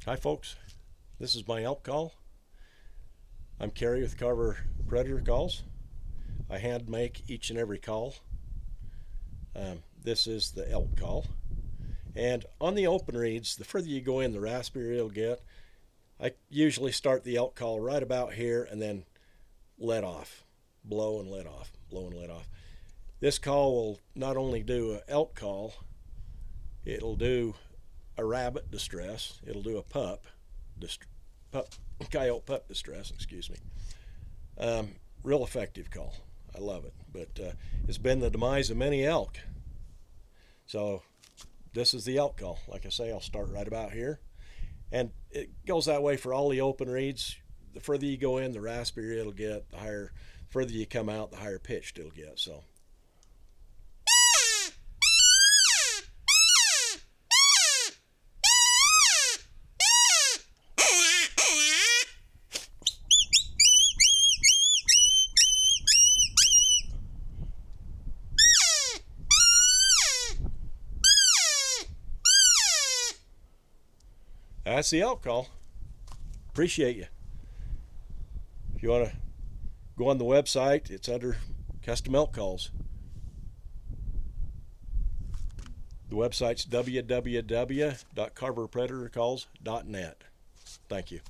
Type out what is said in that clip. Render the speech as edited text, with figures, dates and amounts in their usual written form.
Hi folks, this is my elk call. I'm Kerry with Carver Predator Calls. I hand make each and every call. This is the elk call. And on the open reeds, the further you go in, the raspier it'll get. I usually start the elk call right about here and then let off. Blow and let off, blow and let off. This call will not only do an elk call, it'll do a rabbit distress, it'll do a coyote pup distress, excuse me. Real effective call. I love it. But it's been the demise of many elk. So this is the elk call. Like I say, I'll start right about here. And it goes that way for all the open reeds. The further you go in, the raspier it'll get, the higher, further you come out, the higher pitched it'll get. So that's the elk call. Appreciate you. If you want to go on the website, it's under Custom Elk Calls. The website's www.carverpredatorcalls.net. Thank you.